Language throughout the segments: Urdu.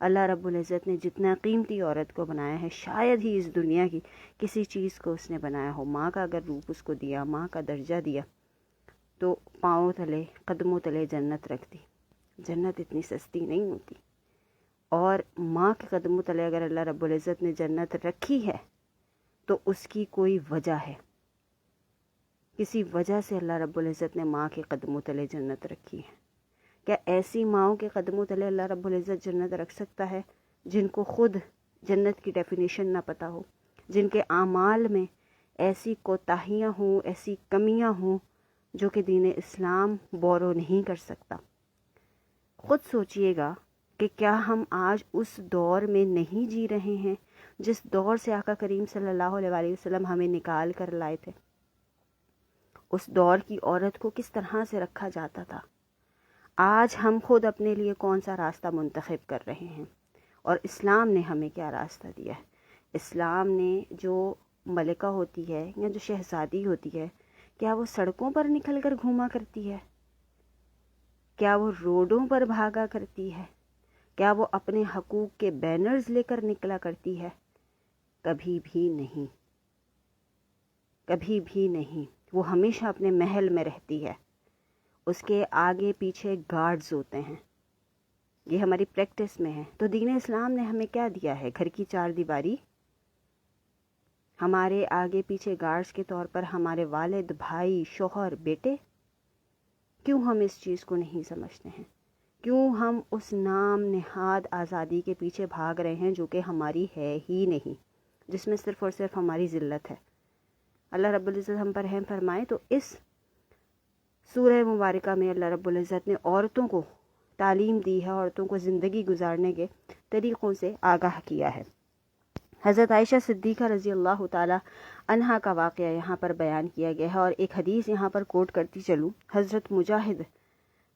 اللہ رب العزت نے جتنا قیمتی عورت کو بنایا ہے، شاید ہی اس دنیا کی کسی چیز کو اس نے بنایا ہو۔ ماں کا اگر روپ اس کو دیا، ماں کا درجہ دیا، تو پاؤں تلے، قدموں تلے جنت رکھ دی۔ جنت اتنی سستی نہیں ہوتی، اور ماں کے قدموں تلے اگر اللہ رب العزت نے جنت رکھی ہے تو اس کی کوئی وجہ ہے، کسی وجہ سے اللہ رب العزت نے ماں کے قدموں تلے جنت رکھی ہے۔ کیا ایسی ماؤں کے قدموں تلے اللہ رب العزت جنت رکھ سکتا ہے جن کو خود جنت کی ڈیفینیشن نہ پتہ ہو، جن کے اعمال میں ایسی کوتاہیاں ہوں، ایسی کمیاں ہوں جو کہ دین اسلام بورو نہیں کر سکتا؟ خود سوچئے گا کہ کیا ہم آج اس دور میں نہیں جی رہے ہیں جس دور سے آقا کریم صلی اللہ علیہ وآلہ وسلم ہمیں نکال کر لائے تھے؟ اس دور کی عورت کو کس طرح سے رکھا جاتا تھا؟ آج ہم خود اپنے لیے کون سا راستہ منتخب کر رہے ہیں، اور اسلام نے ہمیں کیا راستہ دیا ہے؟ اسلام نے جو ملکہ ہوتی ہے یا جو شہزادی ہوتی ہے، کیا وہ سڑکوں پر نکل کر گھوما کرتی ہے؟ کیا وہ روڈوں پر بھاگا کرتی ہے؟ کیا وہ اپنے حقوق کے بینرز لے کر نکلا کرتی ہے؟ کبھی بھی نہیں، کبھی بھی نہیں۔ وہ ہمیشہ اپنے محل میں رہتی ہے، اس کے آگے پیچھے گارڈز ہوتے ہیں۔ یہ ہماری پریکٹس میں ہے۔ تو دین اسلام نے ہمیں کیا دیا ہے؟ گھر کی چار دیواری، ہمارے آگے پیچھے گارڈز کے طور پر ہمارے والد، بھائی، شوہر، بیٹے۔ کیوں ہم اس چیز کو نہیں سمجھتے ہیں؟ کیوں ہم اس نام نہاد آزادی کے پیچھے بھاگ رہے ہیں جو کہ ہماری ہے ہی نہیں، جس میں صرف اور صرف ہماری ذلت ہے؟ اللہ رب العزت ہم پر رحم فرمائے۔ تو اس سورہ مبارکہ میں اللہ رب العزت نے عورتوں کو تعلیم دی ہے، عورتوں کو زندگی گزارنے کے طریقوں سے آگاہ کیا ہے۔ حضرت عائشہ صدیقہ رضی اللہ تعالی عنہا کا واقعہ یہاں پر بیان کیا گیا ہے، اور ایک حدیث یہاں پر کوٹ کرتی چلوں۔ حضرت مجاہد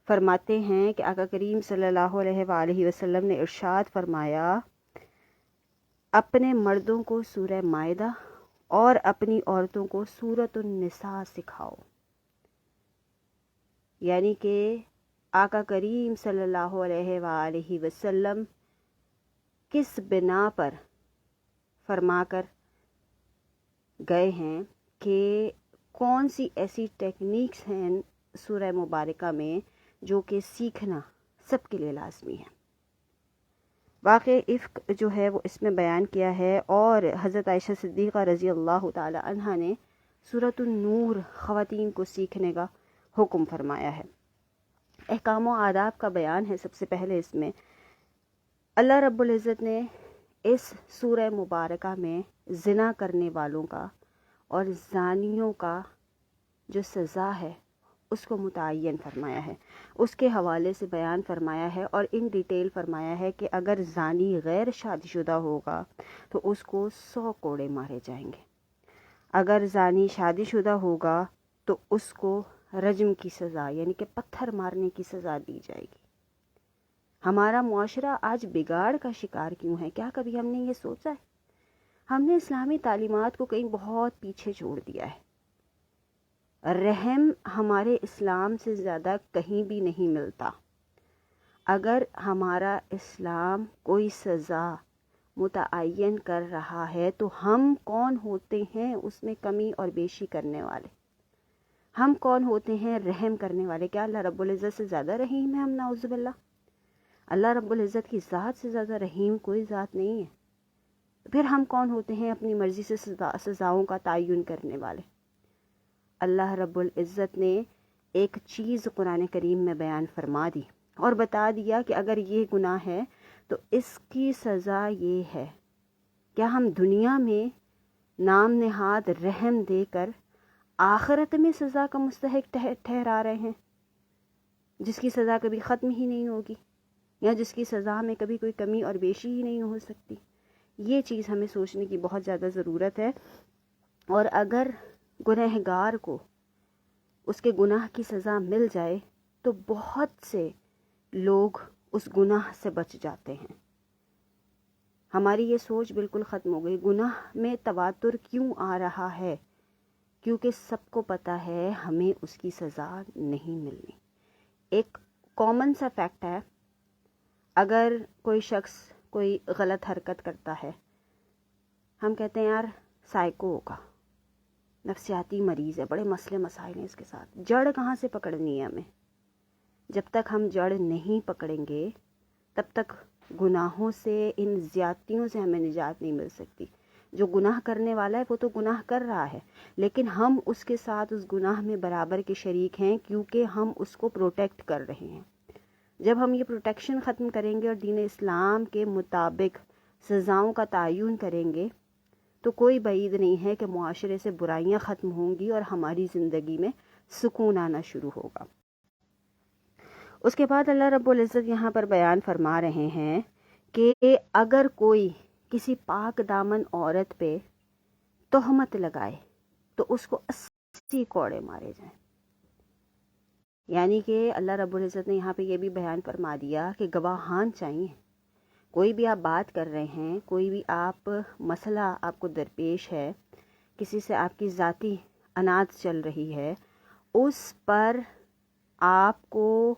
فرماتے ہیں کہ آقا کریم صلی اللہ علیہ وآلہ وسلم نے ارشاد فرمایا، اپنے مردوں کو سورہ مائدہ اور اپنی عورتوں کو سورۃ النساء سکھاؤ۔ یعنی کہ آقا کریم صلی اللہ علیہ وآلہ وسلم کس بنا پر فرما کر گئے ہیں کہ کون سی ایسی ٹیکنیکس ہیں سورہ مبارکہ میں جو کہ سیکھنا سب کے لیے لازمی ہے۔ واقع افک جو ہے وہ اس میں بیان کیا ہے، اور حضرت عائشہ صدیقہ رضی اللہ تعالی عنہا نے سورۃ النور خواتین کو سیکھنے کا حکم فرمایا ہے۔ احکام و آداب کا بیان ہے سب سے پہلے اس میں۔ اللہ رب العزت نے اس سورہ مبارکہ میں زنا کرنے والوں کا اور زانیوں کا جو سزا ہے اس کو متعین فرمایا ہے، اس کے حوالے سے بیان فرمایا ہے، اور ان ڈیٹیل فرمایا ہے کہ اگر زانی غیر شادی شدہ ہوگا تو اس کو 100 کوڑے مارے جائیں گے، اگر زانی شادی شدہ ہوگا تو اس کو رجم کی سزا یعنی کہ پتھر مارنے کی سزا دی جائے گی۔ ہمارا معاشرہ آج بگاڑ کا شکار کیوں ہے؟ کیا کبھی ہم نے یہ سوچا ہے؟ ہم نے اسلامی تعلیمات کو کہیں بہت پیچھے چھوڑ دیا ہے۔ رحم ہمارے اسلام سے زیادہ کہیں بھی نہیں ملتا۔ اگر ہمارا اسلام کوئی سزا متعین کر رہا ہے تو ہم کون ہوتے ہیں اس میں کمی اور بیشی کرنے والے؟ ہم کون ہوتے ہیں رحم کرنے والے؟ کیا اللہ رب العزت سے زیادہ رحیم ہے ہم؟ نعوذ باللہ۔ اللہ رب العزت کی ذات سے زیادہ رحیم کوئی ذات نہیں ہے۔ پھر ہم کون ہوتے ہیں اپنی مرضی سے سزاؤں کا تعین کرنے والے؟ اللہ رب العزت نے ایک چیز قرآن کریم میں بیان فرما دی اور بتا دیا کہ اگر یہ گناہ ہے تو اس کی سزا یہ ہے۔ کیا ہم دنیا میں نام نہاد رحم دے کر آخرت میں سزا کا مستحق ٹھہرا رہے ہیں، جس کی سزا کبھی ختم ہی نہیں ہوگی، یا جس کی سزا میں کبھی کوئی کمی اور بیشی ہی نہیں ہو سکتی؟ یہ چیز ہمیں سوچنے کی بہت زیادہ ضرورت ہے۔ اور اگر گنہگار کو اس کے گناہ کی سزا مل جائے تو بہت سے لوگ اس گناہ سے بچ جاتے ہیں۔ ہماری یہ سوچ بالکل ختم ہو گئی۔ گناہ میں تواتر کیوں آ رہا ہے؟ کیونکہ سب کو پتہ ہے ہمیں اس کی سزا نہیں ملنی۔ ایک کامن سا فیکٹ ہے، اگر کوئی شخص کوئی غلط حرکت کرتا ہے، ہم کہتے ہیں یار سائیکو ہوگا، نفسیاتی مریض ہے، بڑے مسئلے مسائل ہیں اس کے ساتھ. جڑ کہاں سے پکڑنی ہے ہمیں؟ جب تک ہم جڑ نہیں پکڑیں گے تب تک گناہوں سے، ان زیادتیوں سے ہمیں نجات نہیں مل سکتی. جو گناہ کرنے والا ہے وہ تو گناہ کر رہا ہے، لیکن ہم اس کے ساتھ اس گناہ میں برابر کے شریک ہیں، کیونکہ ہم اس کو پروٹیکٹ کر رہے ہیں. جب ہم یہ پروٹیکشن ختم کریں گے اور دین اسلام کے مطابق سزاؤں کا تعین کریں گے تو کوئی بعید نہیں ہے کہ معاشرے سے برائیاں ختم ہوں گی اور ہماری زندگی میں سکون آنا شروع ہوگا. اس کے بعد اللہ رب العزت یہاں پر بیان فرما رہے ہیں کہ اگر کوئی کسی پاک دامن عورت پہ تہمت لگائے تو اس کو 80 کوڑے مارے جائیں. یعنی کہ اللہ رب العزت نے یہاں پہ یہ بھی بیان فرما دیا کہ گواہان چاہیے. کوئی بھی آپ بات کر رہے ہیں، کوئی بھی آپ مسئلہ آپ کو درپیش ہے، کسی سے آپ کی ذاتی اناج چل رہی ہے، اس پر آپ کو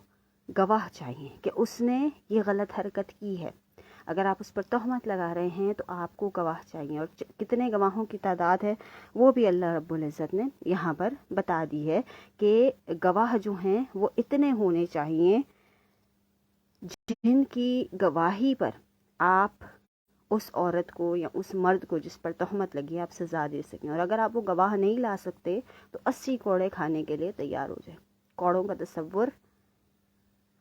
گواہ چاہیے کہ اس نے یہ غلط حرکت کی ہے. اگر آپ اس پر تہمت لگا رہے ہیں تو آپ کو گواہ چاہیے، اور کتنے گواہوں کی تعداد ہے وہ بھی اللہ رب العزت نے یہاں پر بتا دی ہے کہ گواہ جو ہیں وہ اتنے ہونے چاہیے جن کی گواہی پر آپ اس عورت کو یا اس مرد کو جس پر تہمت لگی ہے آپ سزا دے سکیں. اور اگر آپ وہ گواہ نہیں لا سکتے تو 80 کوڑے کھانے کے لیے تیار ہو جائیں. کوڑوں کا تصور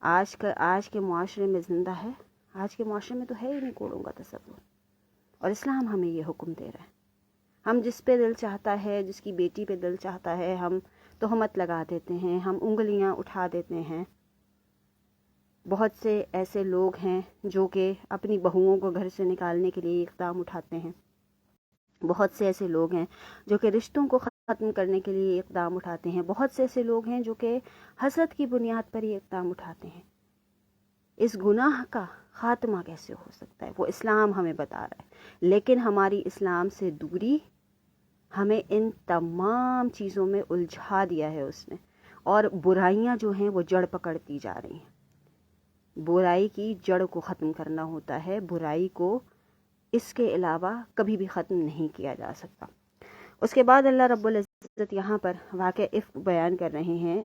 آج کے معاشرے میں زندہ ہے؟ آج کے معاشرے میں تو ہے ہی نہیں کوڑوں کا تصور. اور اسلام ہمیں یہ حکم دے رہا ہے. ہم جس پہ دل چاہتا ہے، جس کی بیٹی پہ دل چاہتا ہے، ہم تہمت لگا دیتے ہیں، ہم انگلیاں اٹھا دیتے ہیں. بہت سے ایسے لوگ ہیں جو کہ اپنی بہوؤں کو گھر سے نکالنے کے لیے اقدام اٹھاتے ہیں. بہت سے ایسے لوگ ہیں جو کہ رشتوں کو ختم کرنے کے لیے اقدام اٹھاتے ہیں. بہت سے ایسے لوگ ہیں جو کہ حسد کی بنیاد پر یہ اقدام اٹھاتے ہیں. اس گناہ کا خاتمہ کیسے ہو سکتا ہے وہ اسلام ہمیں بتا رہا ہے. لیکن ہماری اسلام سے دوری ہمیں ان تمام چیزوں میں الجھا دیا ہے اس نے، اور برائیاں جو ہیں وہ جڑ پکڑتی جا رہی ہیں. برائی کی جڑ کو ختم کرنا ہوتا ہے، برائی کو اس کے علاوہ کبھی بھی ختم نہیں کیا جا سکتا. اس کے بعد اللہ رب العزت یہاں پر واقع افک بیان کر رہے ہیں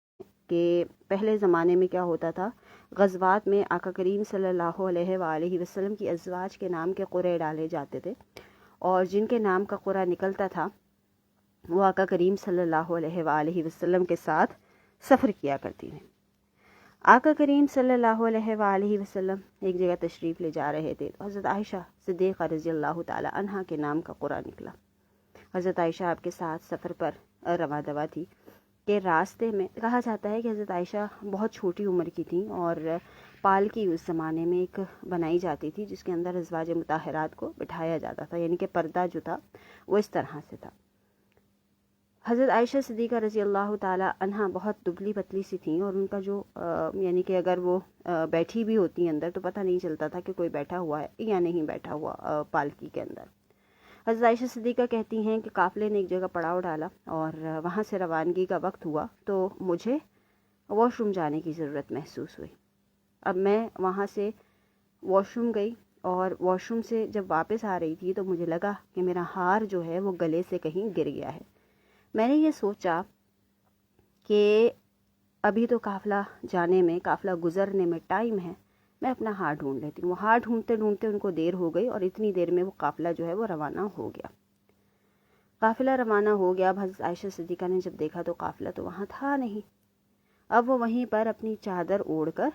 کہ پہلے زمانے میں کیا ہوتا تھا. غزوات میں آقا کریم صلی اللہ علیہ وآلہ وسلم کی ازواج کے نام کے قرعے ڈالے جاتے تھے، اور جن کے نام کا قرعہ نکلتا تھا وہ آقا کریم صلی اللہ علیہ وآلہ وسلم کے ساتھ سفر کیا کرتی تھیں. آقا کریم صلی اللہ علیہ وآلہ وسلم ایک جگہ تشریف لے جا رہے تھے. حضرت عائشہ صدیقہ رضی اللہ تعالی عنہا کے نام کا قرعہ نکلا. حضرت عائشہ آپ کے ساتھ سفر پر رواں دوا تھی کہ راستے میں کہا جاتا ہے کہ حضرت عائشہ بہت چھوٹی عمر کی تھیں، اور پالکی اس زمانے میں ایک بنائی جاتی تھی جس کے اندر ازواج مطہرات کو بٹھایا جاتا تھا، یعنی کہ پردہ جو تھا وہ اس طرح سے تھا. حضرت عائشہ صدیقہ رضی اللہ تعالی عنہا بہت دبلی پتلی سی تھیں، اور ان کا جو یعنی کہ اگر وہ بیٹھی بھی ہوتی اندر تو پتہ نہیں چلتا تھا کہ کوئی بیٹھا ہوا ہے یا نہیں بیٹھا ہوا پالکی کے اندر. حضرت عائشہ صدیقہ کہتی ہیں کہ قافلے نے ایک جگہ پڑاؤ ڈالا اور وہاں سے روانگی کا وقت ہوا تو مجھے واش روم جانے کی ضرورت محسوس ہوئی. اب میں وہاں سے واش روم گئی، اور واش روم سے جب واپس آ رہی تھی تو مجھے لگا کہ میرا ہار جو ہے وہ گلے سے کہیں گر گیا ہے. میں نے یہ سوچا کہ ابھی تو قافلہ جانے میں، قافلہ گزرنے میں ٹائم ہے، میں اپنا ہار ڈھونڈ لیتی ہوں. وہ ہار ڈھونڈتے ڈھونڈتے ان کو دیر ہو گئی، اور اتنی دیر میں وہ قافلہ جو ہے وہ روانہ ہو گیا. قافلہ روانہ ہو گیا. اب حضرت عائشہ صدیقہ نے جب دیکھا تو قافلہ تو وہاں تھا نہیں. اب وہ وہیں پر اپنی چادر اوڑھ کر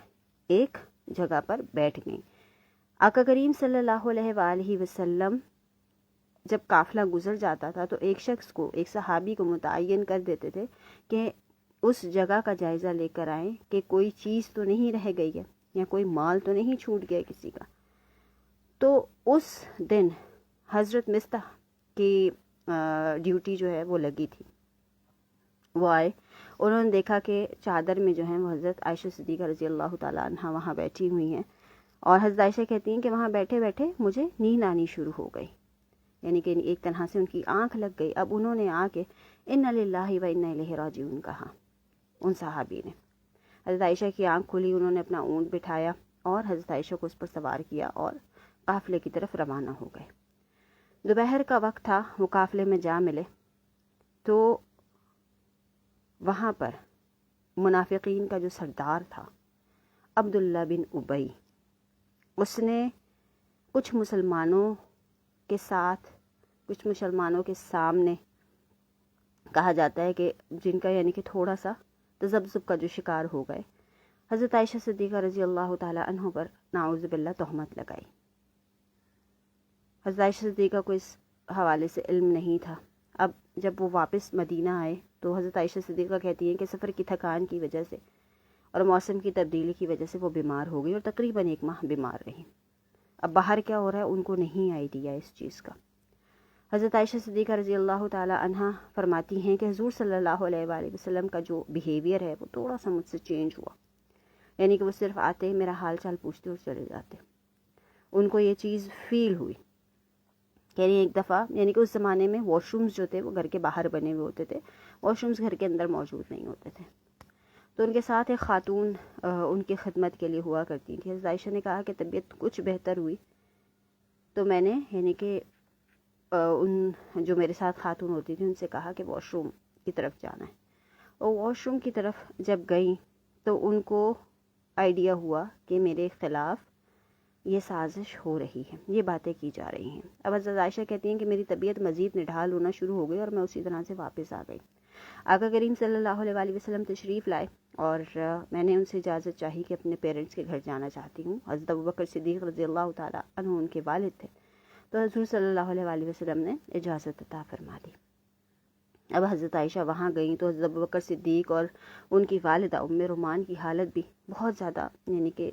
ایک جگہ پر بیٹھ گئیں. آقا کریم صلی اللہ علیہ وآلہ وسلم جب قافلہ گزر جاتا تھا تو ایک شخص کو، ایک صحابی کو متعین کر دیتے تھے کہ اس جگہ کا جائزہ لے کر آئیں کہ کوئی چیز تو نہیں رہ گئی ہے یا کوئی مال تو نہیں چھوٹ گیا کسی کا. تو اس دن حضرت مستح کی ڈیوٹی جو ہے وہ لگی تھی. وہ آئے، انہوں نے دیکھا کہ چادر میں جو ہیں وہ حضرت عائشہ صدیقہ رضی اللہ تعالیٰ عنہا وہاں بیٹھی ہوئی ہیں، اور حضرت عائشہ کہتی ہیں کہ وہاں بیٹھے بیٹھے مجھے نیند آنی شروع ہو گئی، یعنی کہ ایک طرح سے ان کی آنکھ لگ گئی. اب انہوں نے آ کے انا للہ و انا الیہ راجعون کہا. ان صحابی نے، حضرت عائشہ کی آنکھ کھلی، انہوں نے اپنا اونٹ بٹھایا اور حضرت عائشہ کو اس پر سوار کیا اور قافلے کی طرف روانہ ہو گئے۔ دوپہر کا وقت تھا، وہ قافلے میں جا ملے تو وہاں پر منافقین کا جو سردار تھا عبداللہ بن ابی، اس نے کچھ مسلمانوں کے ساتھ، کچھ مسلمانوں کے سامنے، کہا جاتا ہے کہ جن کا یعنی کہ تھوڑا سا تذبذب کا جو شکار ہو گئے، حضرت عائشہ صدیقہ رضی اللہ تعالی عنہ پر نعوذ باللہ تہمت لگائی۔ حضرت عائشہ صدیقہ کو اس حوالے سے علم نہیں تھا۔ اب جب وہ واپس مدینہ آئے تو حضرت عائشہ صدیقہ کہتی ہیں کہ سفر کی تھکان کی وجہ سے اور موسم کی تبدیلی کی وجہ سے وہ بیمار ہو گئی اور تقریباً 1 ماہ بیمار رہی۔ اب باہر کیا ہو رہا ہے ان کو نہیں آئیڈیا اس چیز کا۔ حضرت عائشہ صدیقہ رضی اللہ تعالی عنہ فرماتی ہیں کہ حضور صلی اللہ علیہ وآلہ وسلم کا جو بیہیویئر ہے وہ تھوڑا سا مجھ سے چینج ہوا، یعنی کہ وہ صرف آتے میرا حال چال پوچھتے اور چلے جاتے۔ ان کو یہ چیز فیل ہوئی۔ کہہ رہی ہیں ایک دفعہ، یعنی کہ اس زمانے میں واش رومز جو تھے وہ گھر کے باہر بنے ہوئے ہوتے تھے، واش رومز گھر کے اندر موجود نہیں ہوتے تھے، تو ان کے ساتھ ایک خاتون ان کی خدمت کے لیے ہوا کرتی تھی۔ حضرت عائشہ نے کہا کہ طبیعت کچھ بہتر ہوئی تو میں نے یعنی کہ ان جو میرے ساتھ خاتون ہوتی تھی ان سے کہا کہ واش روم کی طرف جانا ہے، اور واش روم کی طرف جب گئیں تو ان کو آئیڈیا ہوا کہ میرے خلاف یہ سازش ہو رہی ہے، یہ باتیں کی جا رہی ہیں۔ اب حضرت عائشہ کہتی ہیں کہ میری طبیعت مزید نڈھال ہونا شروع ہو گئی اور میں اسی طرح سے واپس آ گئی۔ آقا کریم صلی اللہ علیہ وآلہ وسلم تشریف لائے اور میں نے ان سے اجازت چاہی کہ اپنے پیرنٹس کے گھر جانا چاہتی ہوں۔ حضرت ابوبکر صدیق رضی اللہ تعالیٰ عنہ ان کے والد تھے، تو حضور صلی اللہ علیہ وآلہ وسلم نے اجازت عطا فرما دی۔ اب حضرت عائشہ وہاں گئیں تو حضرت ابوبکر صدیق اور ان کی والدہ ام رومان کی حالت بھی بہت زیادہ یعنی کہ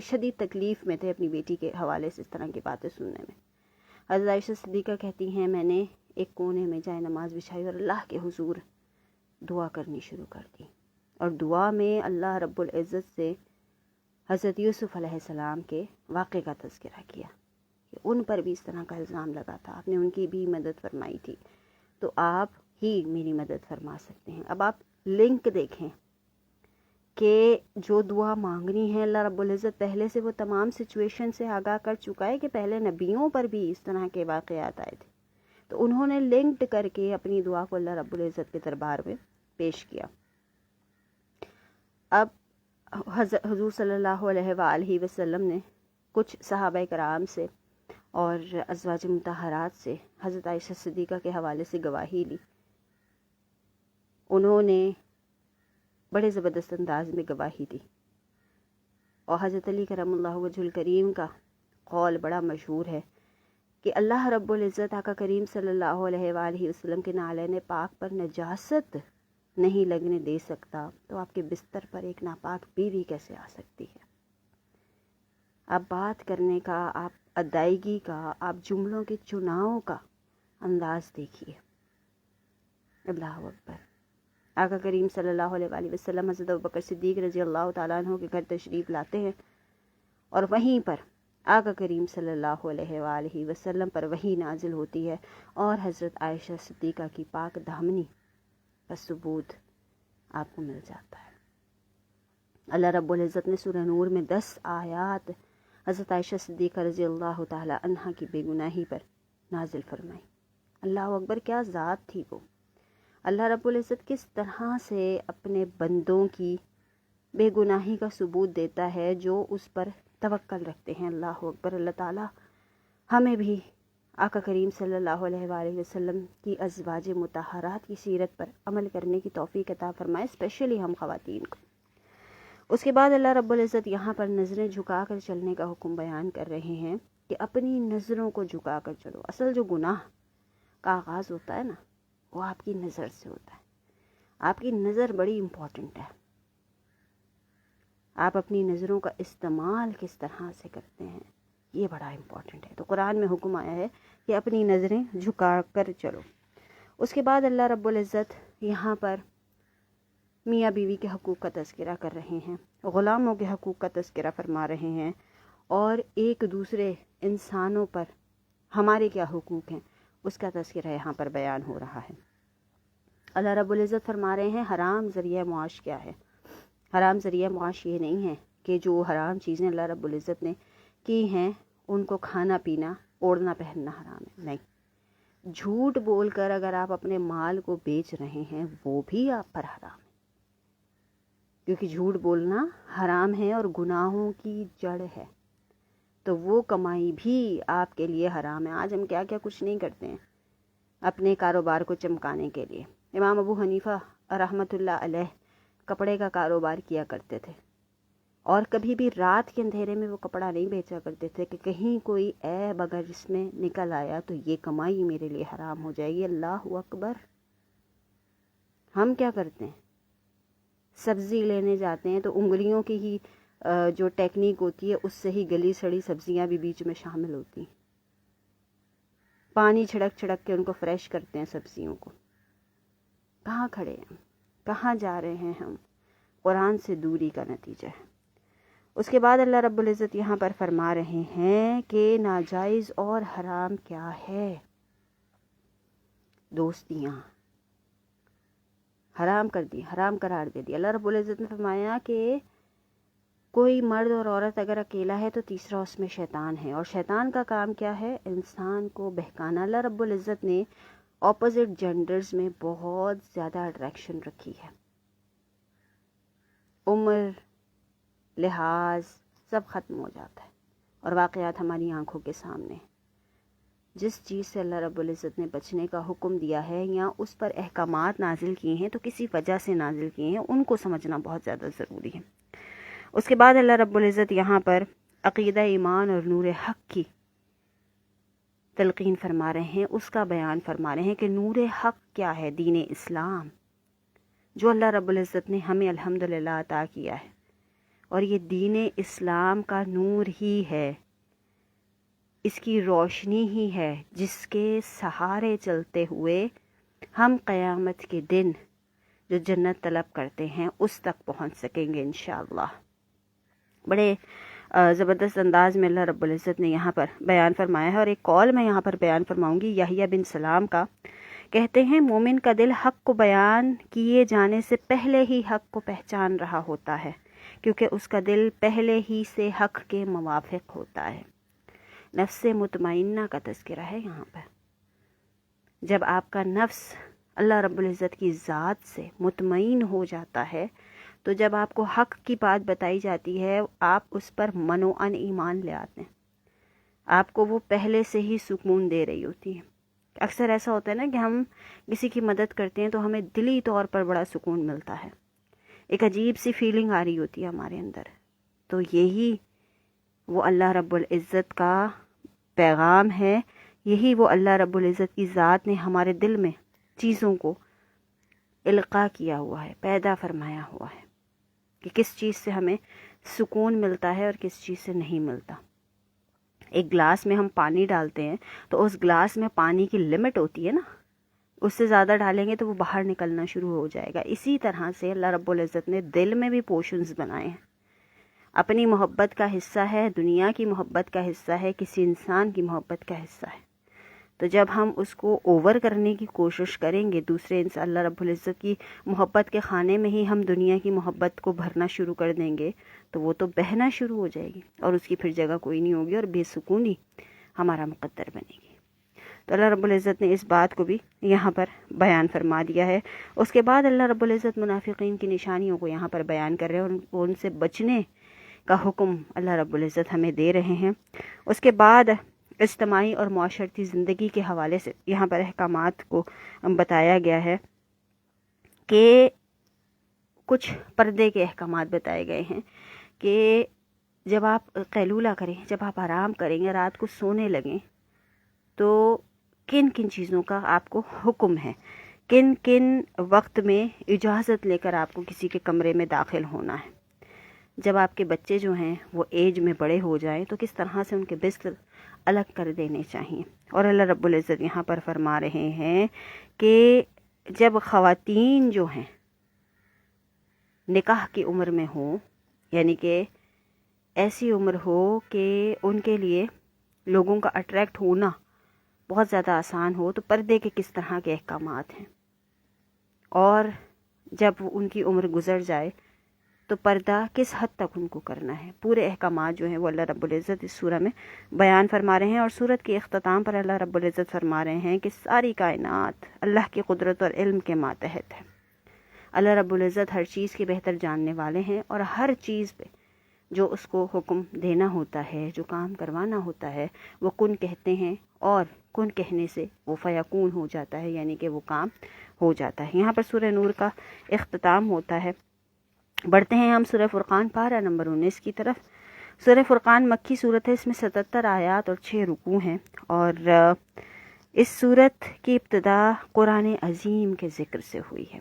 شدید تکلیف میں تھے اپنی بیٹی کے حوالے سے اس طرح کی باتیں سننے میں۔ حضرت عائشہ صدیقہ کہتی ہیں میں نے ایک کونے میں جائے نماز بچھائی اور اللہ کے حضور دعا کرنی شروع کر دی، اور دعا میں اللہ رب العزت سے حضرت یوسف علیہ السلام کے واقعے کا تذکرہ کیا کہ ان پر بھی اس طرح کا الزام لگا تھا، آپ نے ان کی بھی مدد فرمائی تھی، تو آپ ہی میری مدد فرما سکتے ہیں۔ اب آپ لنک دیکھیں کہ جو دعا مانگنی ہے اللہ رب العزت پہلے سے وہ تمام سچویشن سے آگاہ کر چکا ہے کہ پہلے نبیوں پر بھی اس طرح کے واقعات آئے تھے، تو انہوں نے لنکڈ کر کے اپنی دعا کو اللہ رب العزت کے دربار میں پیش کیا۔ اب حضور صلی اللہ علیہ وآلہ وسلم نے کچھ صحابہ کرام سے اور ازواج مطہرات سے حضرت عائشہ صدیقہ کے حوالے سے گواہی لی۔ انہوں نے بڑے زبردست انداز میں گواہی دی، اور حضرت علی کرم اللہ وجہ الکریم کا قول بڑا مشہور ہے کہ اللہ رب العزت آقا کریم صلی اللہ علیہ وآلہ وسلم کے نعلین پاک پر نجاست نہیں لگنے دے سکتا، تو آپ کے بستر پر ایک ناپاک بیوی کیسے آ سکتی ہے؟ آپ بات کرنے کا، آپ ادائیگی کا، آپ جملوں کے چناؤ کا انداز دیکھیے۔ اللہ اکبر۔ آقا کریم صلی اللہ علیہ وآلہ وسلم حضرت ابوبکر صدیق رضی اللہ تعالیٰ عنہ کے گھر تشریف لاتے ہیں، اور وہیں پر آقا کریم صلی اللہ علیہ وآلہ وسلم پر وحی نازل ہوتی ہے، اور حضرت عائشہ صدیقہ کی پاک دامنی کا ثبوت آپ کو مل جاتا ہے۔ اللہ رب العزت نے سورہ نور میں 10 آیات حضرت عائشہ صدیقہ رضی اللہ تعالی عنہ کی بے گناہی پر نازل فرمائی۔ اللہ اکبر، کیا ذات تھی وہ! اللہ رب العزت کس طرح سے اپنے بندوں کی بے گناہی کا ثبوت دیتا ہے جو اس پر توکل رکھتے ہیں۔ اللہ اکبر۔ اللہ تعالی ہمیں بھی آقا کریم صلی اللہ علیہ وآلہ وسلم کی ازواج مطہرات کی سیرت پر عمل کرنے کی توفیق عطا فرمائے، اسپیشلی ہم خواتین کو۔ اس کے بعد اللہ رب العزت یہاں پر نظریں جھکا کر چلنے کا حکم بیان کر رہے ہیں کہ اپنی نظروں کو جھکا کر چلو۔ اصل جو گناہ کا آغاز ہوتا ہے نا، وہ آپ کی نظر سے ہوتا ہے۔ آپ کی نظر بڑی امپورٹنٹ ہے، آپ اپنی نظروں کا استعمال کس طرح سے کرتے ہیں یہ بڑا امپورٹنٹ ہے۔ تو قرآن میں حکم آیا ہے کہ اپنی نظریں جھکا کر چلو۔ اس کے بعد اللہ رب العزت یہاں پر میاں بیوی کے حقوق کا تذکرہ کر رہے ہیں، غلاموں کے حقوق کا تذکرہ فرما رہے ہیں، اور ایک دوسرے انسانوں پر ہمارے کیا حقوق ہیں اس کا تذکرہ یہاں پر بیان ہو رہا ہے۔ اللہ رب العزت فرما رہے ہیں حرام ذریعہ معاش کیا ہے۔ حرام ذریعہ معاش یہ نہیں ہے کہ جو حرام چیزیں اللہ رب العزت نے کی ہیں ان کو کھانا پینا اوڑھنا پہننا حرام ہے، نہیں، جھوٹ بول کر اگر آپ اپنے مال کو بیچ رہے ہیں وہ بھی آپ پر حرام ہے، کیونکہ جھوٹ بولنا حرام ہے اور گناہوں کی جڑ ہے، تو وہ کمائی بھی آپ کے لیے حرام ہے۔ آج ہم کیا کیا کچھ نہیں کرتے ہیں اپنے کاروبار کو چمکانے کے لیے۔ امام ابو حنیفہ رحمۃ اللہ علیہ کپڑے کا کاروبار کیا کرتے تھے، اور کبھی بھی رات کے اندھیرے میں وہ کپڑا نہیں بیچا کرتے تھے کہ کہیں کوئی عیب اگر اس میں نکل آیا تو یہ کمائی میرے لیے حرام ہو جائے گی۔ اللہ اکبر! ہم کیا کرتے ہیں؟ سبزی لینے جاتے ہیں تو انگلیوں کی ہی جو ٹیکنیک ہوتی ہے اس سے ہی گلی سڑی سبزیاں بھی بیچ میں شامل ہوتی ہیں، پانی چھڑک چھڑک کے ان کو فریش کرتے ہیں سبزیوں کو۔ کہاں کھڑے ہیں؟ کہاں جا رہے ہیں ہم؟ قرآن سے دوری کا نتیجہ ہے۔ اس کے بعد اللہ رب العزت یہاں پر فرما رہے ہیں کہ ناجائز اور حرام کیا ہے؟ دوستیاں حرام کر دی، حرام قرار دے دی۔ اللہ رب العزت نے فرمایا کہ کوئی مرد اور عورت اگر اکیلا ہے تو تیسرا اس میں شیطان ہے، اور شیطان کا کام کیا ہے؟ انسان کو بہکانا۔ اللہ رب العزت نے اپوزٹ جینڈرز میں بہت زیادہ اٹریکشن رکھی ہے، عمر لحاظ سب ختم ہو جاتا ہے، اور واقعات ہماری آنکھوں کے سامنے۔ جس چیز سے اللہ رب العزت نے بچنے کا حکم دیا ہے یا اس پر احکامات نازل کیے ہیں تو کسی وجہ سے نازل کیے ہیں، ان کو سمجھنا بہت زیادہ ضروری ہے۔ اس کے بعد اللہ رب العزت یہاں پر عقیدہ ایمان اور نور حق کی تلقین فرما رہے ہیں، اس کا بیان فرما رہے ہیں کہ نور حق کیا ہے؟ دین اسلام، جو اللہ رب العزت نے ہمیں الحمدللہ عطا کیا ہے، اور یہ دین اسلام کا نور ہی ہے، اس کی روشنی ہی ہے جس کے سہارے چلتے ہوئے ہم قیامت کے دن جو جنت طلب کرتے ہیں اس تک پہنچ سکیں گے انشاءاللہ۔ بڑے زبردست انداز میں اللہ رب العزت نے یہاں پر بیان فرمایا ہے، اور ایک قول میں یہاں پر بیان فرماؤں گی یحییٰ بن سلام کا۔ کہتے ہیں مومن کا دل حق کو بیان کیے جانے سے پہلے ہی حق کو پہچان رہا ہوتا ہے، کیونکہ اس کا دل پہلے ہی سے حق کے موافق ہوتا ہے۔ نفس مطمئنہ کا تذکرہ ہے یہاں پر۔ جب آپ کا نفس اللہ رب العزت کی ذات سے مطمئن ہو جاتا ہے تو جب آپ کو حق کی بات بتائی جاتی ہے آپ اس پر منوعاً ایمان لے آتے ہیں، آپ کو وہ پہلے سے ہی سکون دے رہی ہوتی ہے۔ اکثر ایسا ہوتا ہے نا کہ ہم کسی کی مدد کرتے ہیں تو ہمیں دلی طور پر بڑا سکون ملتا ہے، ایک عجیب سی فیلنگ آ رہی ہوتی ہے ہمارے اندر، تو یہی وہ اللہ رب العزت کا پیغام ہے، یہی وہ اللہ رب العزت کی ذات نے ہمارے دل میں چیزوں کو القاء کیا ہوا ہے، پیدا فرمایا ہوا ہے کہ کس چیز سے ہمیں سکون ملتا ہے اور کس چیز سے نہیں ملتا۔ ایک گلاس میں ہم پانی ڈالتے ہیں تو اس گلاس میں پانی کی لمٹ ہوتی ہے نا، اس سے زیادہ ڈالیں گے تو وہ باہر نکلنا شروع ہو جائے گا۔ اسی طرح سے اللہ رب العزت نے دل میں بھی پورشنز بنائے ہیں، اپنی محبت کا حصہ ہے، دنیا کی محبت کا حصہ ہے، کسی انسان کی محبت کا حصہ ہے۔ تو جب ہم اس کو اوور کرنے کی کوشش کریں گے، دوسرے انسان اللہ رب العزت کی محبت کے خانے میں ہی ہم دنیا کی محبت کو بھرنا شروع کر دیں گے تو وہ تو بہنا شروع ہو جائے گی اور اس کی پھر جگہ کوئی نہیں ہوگی، اور بے سکونی ہمارا مقدر بنے گی۔ تو اللہ رب العزت نے اس بات کو بھی یہاں پر بیان فرما دیا ہے۔ اس کے بعد اللہ رب العزت منافقین کی نشانیوں کو یہاں پر بیان کر رہے ہیں اور ان سے بچنے کا حکم اللہ رب العزت ہمیں دے رہے ہیں۔ اس کے بعد اجتماعی اور معاشرتی زندگی کے حوالے سے یہاں پر احکامات کو بتایا گیا ہے کہ کچھ پردے کے احکامات بتائے گئے ہیں کہ جب آپ قیلولہ کریں، جب آپ آرام کریں گے، رات کو سونے لگیں تو کن کن چیزوں کا آپ کو حکم ہے، کن کن وقت میں اجازت لے کر آپ کو کسی کے کمرے میں داخل ہونا ہے۔ جب آپ کے بچے جو ہیں وہ ایج میں بڑے ہو جائیں تو کس طرح سے ان کے بستر الگ کر دینے چاہیے۔ اور اللہ رب العزت یہاں پر فرما رہے ہیں کہ جب خواتین جو ہیں نکاح کی عمر میں ہوں، یعنی کہ ایسی عمر ہو کہ ان کے لیے لوگوں کا اٹریکٹ ہونا بہت زیادہ آسان ہو، تو پردے کے کس طرح کے احکامات ہیں، اور جب ان کی عمر گزر جائے تو پردہ کس حد تک ان کو کرنا ہے، پورے احکامات جو ہیں وہ اللہ رب العزت اس سورہ میں بیان فرما رہے ہیں۔ اور سورت کے اختتام پر اللہ رب العزت فرما رہے ہیں کہ ساری کائنات اللہ کی قدرت اور علم کے ماتحت ہے۔ اللہ رب العزت ہر چیز کے بہتر جاننے والے ہیں، اور ہر چیز پہ جو اس کو حکم دینا ہوتا ہے، جو کام کروانا ہوتا ہے، وہ کن کہتے ہیں، اور کن کہنے سے وہ فیکون ہو جاتا ہے، یعنی کہ وہ کام ہو جاتا ہے۔ یہاں پر سورہ نور کا اختتام ہوتا ہے۔ بڑھتے ہیں ہم سورہ فرقان پارہ نمبر 19 کی طرف۔ سورہ فرقان مکی صورت ہے، اس میں 77 آیات اور 6 رکوع ہیں، اور اس صورت کی ابتدا قرآن عظیم کے ذکر سے ہوئی ہے۔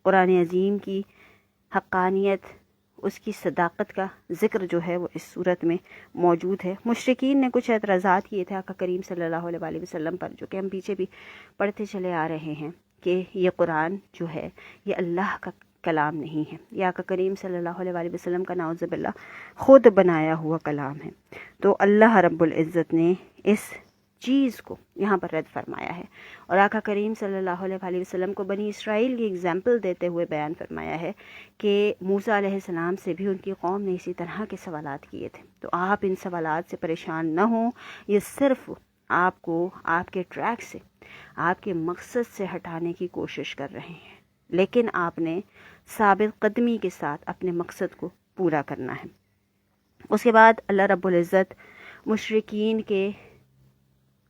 قرآن عظیم کی حقانیت، اس کی صداقت کا ذکر جو ہے وہ اس صورت میں موجود ہے۔ مشرکین نے کچھ اعتراضات کیے تھے آقا کریم صلی اللہ علیہ وآلہ وسلم پر، جو کہ ہم پیچھے بھی پڑھتے چلے آ رہے ہیں کہ یہ قرآن جو ہے یہ اللہ کا کلام نہیں ہے، یہ آقا کریم صلی اللہ علیہ وآلہ وسلم کا نعوذ باللہ خود بنایا ہوا کلام ہے۔ تو اللہ رب العزت نے اس چیز کو یہاں پر رد فرمایا ہے، اور آقا کریم صلی اللہ علیہ وآلہ وسلم کو بنی اسرائیل کی اگزامپل دیتے ہوئے بیان فرمایا ہے کہ موسیٰ علیہ السلام سے بھی ان کی قوم نے اسی طرح کے سوالات کیے تھے۔ تو آپ ان سوالات سے پریشان نہ ہوں، یہ صرف آپ کو آپ کے ٹریک سے، آپ کے مقصد سے ہٹانے کی کوشش کر رہے ہیں، لیکن آپ نے ثابت قدمی کے ساتھ اپنے مقصد کو پورا کرنا ہے۔ اس کے بعد اللہ رب العزت مشرکین کے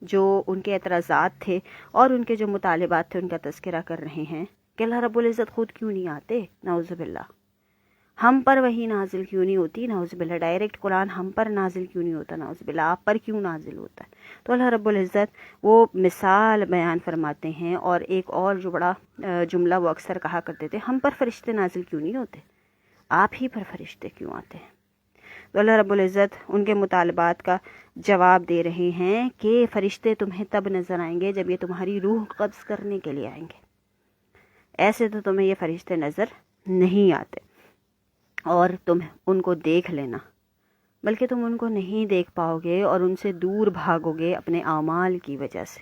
جو ان کے اعتراضات تھے اور ان کے جو مطالبات تھے ان کا تذکرہ کر رہے ہیں کہ اللہ رب العزت خود کیوں نہیں آتے، نعوذ باللہ ہم پر وحی نازل کیوں نہیں ہوتی، نعوذ باللہ ڈائریکٹ قرآن ہم پر نازل کیوں نہیں ہوتا، نعوذ باللہ آپ پر کیوں نازل ہوتا ہے۔ تو اللہ رب العزت وہ مثال بیان فرماتے ہیں، اور ایک اور جو بڑا جملہ وہ اکثر کہا کرتے تھے، ہم پر فرشتے نازل کیوں نہیں ہوتے، آپ ہی پر فرشتے کیوں آتے ہیں۔ تو اللہ رب العزت ان کے مطالبات کا جواب دے رہے ہیں کہ فرشتے تمہیں تب نظر آئیں گے جب یہ تمہاری روح قبض کرنے کے لیے آئیں گے، ایسے تو تمہیں یہ فرشتے نظر نہیں آتے، اور تم ان کو دیکھ لینا، بلکہ تم ان کو نہیں دیکھ پاؤ گے اور ان سے دور بھاگو گے اپنے اعمال کی وجہ سے۔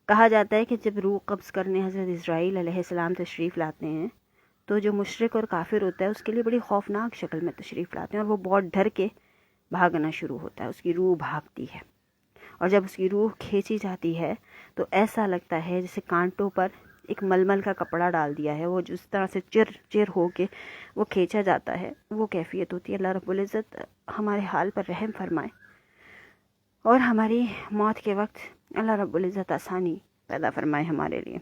کہا جاتا ہے کہ جب روح قبض کرنے حضرت اسرائیل علیہ السلام تشریف لاتے ہیں تو جو مشرک اور کافر ہوتا ہے اس کے لیے بڑی خوفناک شکل میں تشریف لاتے ہیں، اور وہ بہت ڈر کے بھاگنا شروع ہوتا ہے، اس کی روح بھاگتی ہے، اور جب اس کی روح کھینچی جاتی ہے تو ایسا لگتا ہے جیسے کانٹوں پر ایک ململ کا کپڑا ڈال دیا ہے، وہ جس طرح سے چر چر ہو کے وہ کھینچا جاتا ہے، وہ کیفیت ہوتی ہے۔ اللہ رب العزت ہمارے حال پر رحم فرمائے، اور ہماری موت کے وقت اللہ رب العزت آسانی پیدا فرمائے ہمارے لیے۔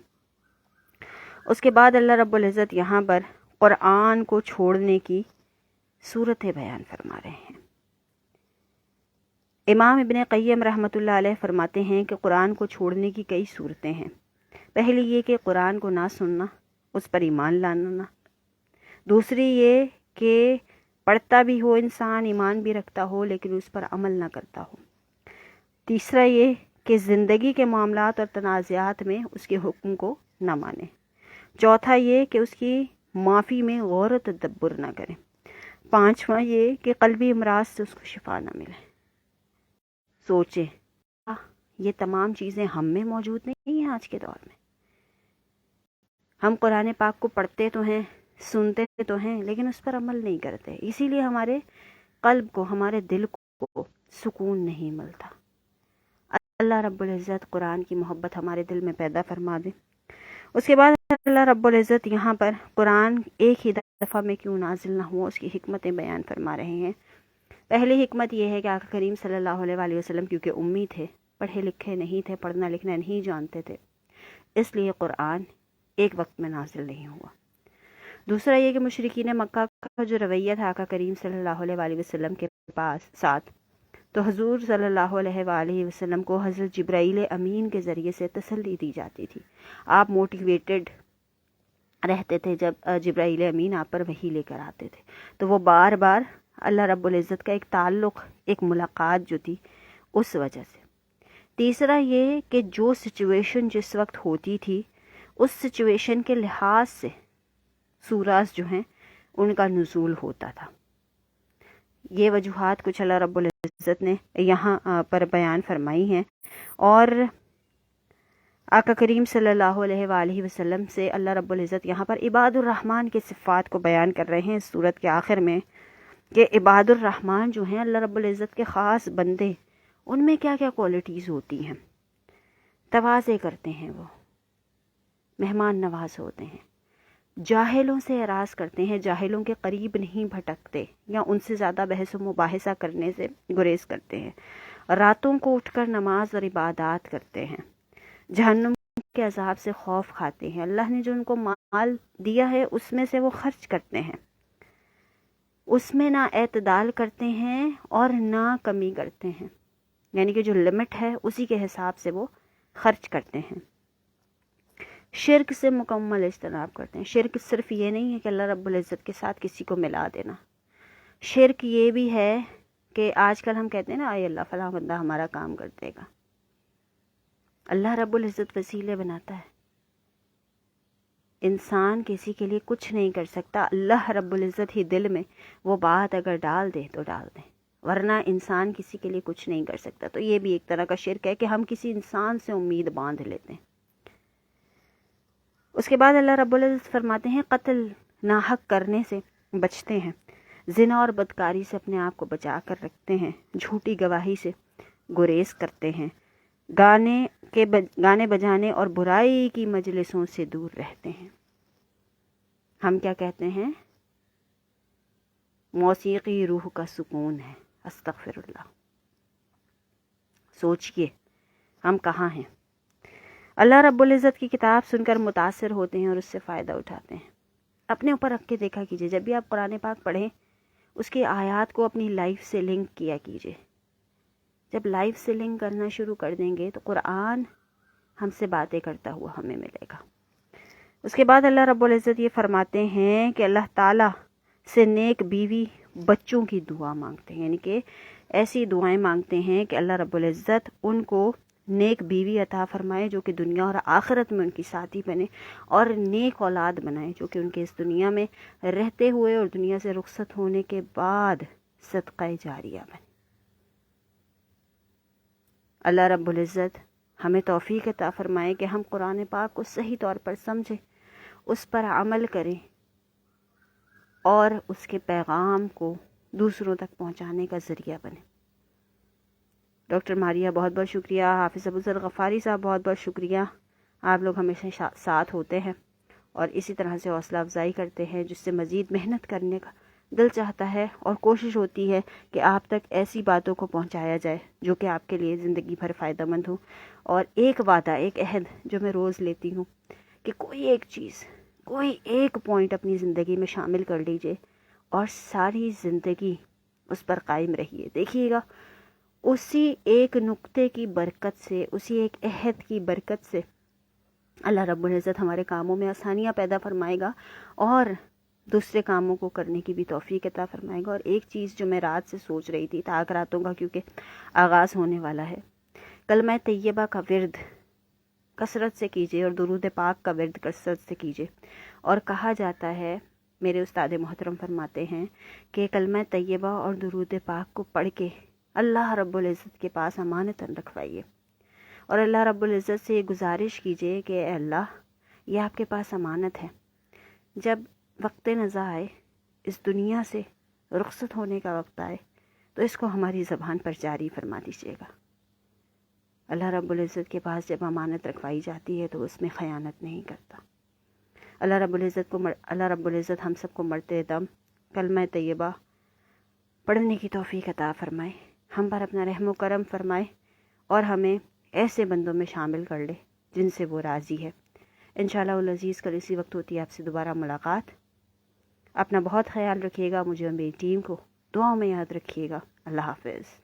اس کے بعد اللہ رب العزت یہاں پر قرآن کو چھوڑنے کی صورتیں بیان فرما رہے ہیں۔ امام ابن قیم رحمۃ اللہ علیہ فرماتے ہیں کہ قرآن کو چھوڑنے کی کئی صورتیں ہیں۔ پہلی یہ کہ قرآن کو نہ سننا، اس پر ایمان لانا۔ دوسری یہ کہ پڑھتا بھی ہو انسان، ایمان بھی رکھتا ہو، لیکن اس پر عمل نہ کرتا ہو۔ تیسرا یہ کہ زندگی کے معاملات اور تنازعات میں اس کے حکم کو نہ مانے۔ چوتھا یہ کہ اس کی معافی میں غور و تدبر نہ کرے۔ پانچواں یہ کہ قلبی امراض سے اس کو شفا نہ ملے۔ سوچیں، یہ تمام چیزیں ہم میں موجود نہیں ہیں آج کے دور میں۔ ہم قرآن پاک کو پڑھتے تو ہیں، سنتے تو ہیں، لیکن اس پر عمل نہیں کرتے، اسی لیے ہمارے قلب کو، ہمارے دل کو سکون نہیں ملتا۔ اللہ رب العزت قرآن کی محبت ہمارے دل میں پیدا فرما دے۔ اس کے بعد اللہ رب العزت یہاں پر قرآن ایک ہی دفعہ میں کیوں نازل نہ ہوا، اس کی حکمتیں بیان فرما رہے ہیں۔ پہلی حکمت یہ ہے کہ آقا کریم صلی اللہ علیہ وآلہ وسلم کیونکہ امی تھے، پڑھے لکھے نہیں تھے، پڑھنا لکھنا نہیں جانتے تھے، اس لیے قرآن ایک وقت میں نازل نہیں ہوا۔ دوسرا یہ کہ مشرکین مکہ کا جو رویہ تھا آقا کریم صلی اللہ علیہ وآلہ وسلم کے ساتھ، تو حضور صلی اللہ علیہ وآلہ وسلم کو حضرت جبرائیل امین کے ذریعے سے تسلی دی جاتی تھی۔ آپ موٹیویٹڈ رہتے تھے جب جبرائیل امین آپ پر وحی لے کر آتے تھے، تو وہ بار بار اللہ رب العزت کا ایک تعلق، ایک ملاقات جو تھی اس وجہ سے۔ تیسرا یہ کہ جو سچویشن جس وقت ہوتی تھی اس سچویشن کے لحاظ سے سوراز جو ہیں ان کا نزول ہوتا تھا۔ یہ وجوہات کچھ اللہ رب العزت نے یہاں پر بیان فرمائی ہیں، اور آقا کریم صلی اللہ علیہ وآلہ وسلم سے اللہ رب العزت یہاں پر عباد الرحمن کی صفات کو بیان کر رہے ہیں اس صورت کے آخر میں، کہ عباد الرحمن جو ہیں اللہ رب العزت کے خاص بندے، ان میں کیا کیا کوالٹیز ہوتی ہیں۔ تواضع کرتے ہیں، وہ مہمان نواز ہوتے ہیں، جاہلوں سے اعراض کرتے ہیں، جاہلوں کے قریب نہیں بھٹکتے یا ان سے زیادہ بحث و مباحثہ کرنے سے گریز کرتے ہیں، راتوں کو اٹھ کر نماز اور عبادات کرتے ہیں، جہنم کے عذاب سے خوف کھاتے ہیں، اللہ نے جو ان کو مال دیا ہے اس میں سے وہ خرچ کرتے ہیں، اس میں نہ اعتدال کرتے ہیں اور نہ کمی کرتے ہیں، یعنی کہ جو لمٹ ہے اسی کے حساب سے وہ خرچ کرتے ہیں، شرک سے مکمل اجتناب کرتے ہیں۔ شرک صرف یہ نہیں ہے کہ اللہ رب العزت کے ساتھ کسی کو ملا دینا، شرک یہ بھی ہے کہ آج کل ہم کہتے ہیں نا آئے اللہ فلاں بندہ ہمارا کام کر دے گا، اللہ رب العزت وسیلے بناتا ہے، انسان کسی کے لیے کچھ نہیں کر سکتا، اللہ رب العزت ہی دل میں وہ بات اگر ڈال دے تو ڈال دے، ورنہ انسان کسی کے لیے کچھ نہیں کر سکتا۔ تو یہ بھی ایک طرح کا شرک ہے کہ ہم کسی انسان سے امید باندھ لیتے ہیں۔ اس کے بعد اللہ رب العزت فرماتے ہیں قتل ناحق کرنے سے بچتے ہیں، زنا اور بدکاری سے اپنے آپ کو بچا کر رکھتے ہیں، جھوٹی گواہی سے گریز کرتے ہیں، گانے بجانے اور برائی کی مجلسوں سے دور رہتے ہیں۔ ہم کیا کہتے ہیں؟ موسیقی روح کا سکون ہے، استغفر اللہ۔ سوچئے ہم کہاں ہیں؟ اللہ رب العزت کی کتاب سن کر متاثر ہوتے ہیں اور اس سے فائدہ اٹھاتے ہیں۔ اپنے اوپر رکھ کے دیکھا کیجئے، جب بھی آپ قرآن پاک پڑھیں اس کی آیات کو اپنی لائف سے لنک کیا کیجئے۔ جب لائف سے لنک کرنا شروع کر دیں گے تو قرآن ہم سے باتیں کرتا ہوا ہمیں ملے گا۔ اس کے بعد اللہ رب العزت یہ فرماتے ہیں کہ اللہ تعالیٰ سے نیک بیوی بچوں کی دعا مانگتے ہیں، یعنی کہ ایسی دعائیں مانگتے ہیں کہ اللہ رب العزت ان کو نیک بیوی عطا فرمائے جو کہ دنیا اور آخرت میں ان کی ساتھی بنے، اور نیک اولاد بنائے جو کہ ان کے اس دنیا میں رہتے ہوئے اور دنیا سے رخصت ہونے کے بعد صدقہ جاریہ بنے۔ اللہ رب العزت ہمیں توفیق عطا فرمائے کہ ہم قرآن پاک کو صحیح طور پر سمجھیں، اس پر عمل کریں اور اس کے پیغام کو دوسروں تک پہنچانے کا ذریعہ بنے۔ ڈاکٹر ماریہ بہت بہت شکریہ، حافظ ابوذر غفاری صاحب بہت بہت شکریہ، آپ لوگ ہمیشہ ساتھ ہوتے ہیں اور اسی طرح سے حوصلہ افزائی کرتے ہیں، جس سے مزید محنت کرنے کا دل چاہتا ہے اور کوشش ہوتی ہے کہ آپ تک ایسی باتوں کو پہنچایا جائے جو کہ آپ کے لیے زندگی بھر فائدہ مند ہو۔ اور ایک وعدہ، ایک عہد جو میں روز لیتی ہوں کہ کوئی ایک چیز، کوئی ایک پوائنٹ اپنی زندگی میں شامل کر لیجئے اور ساری زندگی اس پر قائم رہیے۔ دیکھیے گا اسی ایک نقطے کی برکت سے، اسی ایک عہد کی برکت سے اللہ رب العزت ہمارے کاموں میں آسانیاں پیدا فرمائے گا اور دوسرے کاموں کو کرنے کی بھی توفیق عطا فرمائے گا۔ اور ایک چیز جو میں رات سے سوچ رہی تھی، تاک راتوں کا کیونکہ آغاز ہونے والا ہے، کلمہ طیبہ کا ورد کثرت سے کیجیے اور درود پاک کا ورد کثرت سے کیجیے۔ اور کہا جاتا ہے، میرے استاد محترم فرماتے ہیں کہ کلمہ طیبہ اور درود پاک کو پڑھ کے اللہ رب العزت کے پاس امانتاً رکھوائیے اور اللہ رب العزت سے یہ گزارش کیجیے کہ اے اللہ، یہ آپ کے پاس امانت ہے، جب وقت نزا آئے، اس دنیا سے رخصت ہونے کا وقت آئے تو اس کو ہماری زبان پر جاری فرما دیجیے گا۔ اللہ رب العزت کے پاس جب امانت رکھوائی جاتی ہے تو اس میں خیانت نہیں کرتا۔ اللہ رب العزت ہم سب کو مرتے دم کلمہ طیبہ پڑھنے کی توفیق عطا فرمائے، ہم پر اپنا رحم و کرم فرمائے اور ہمیں ایسے بندوں میں شامل کر لے جن سے وہ راضی ہے۔ انشاءاللہ العزیز کل اسی وقت ہوتی ہے آپ سے دوبارہ ملاقات۔ اپنا بہت خیال رکھیے گا، مجھے اور میری ٹیم کو دعاؤں میں یاد رکھیے گا۔ اللہ حافظ۔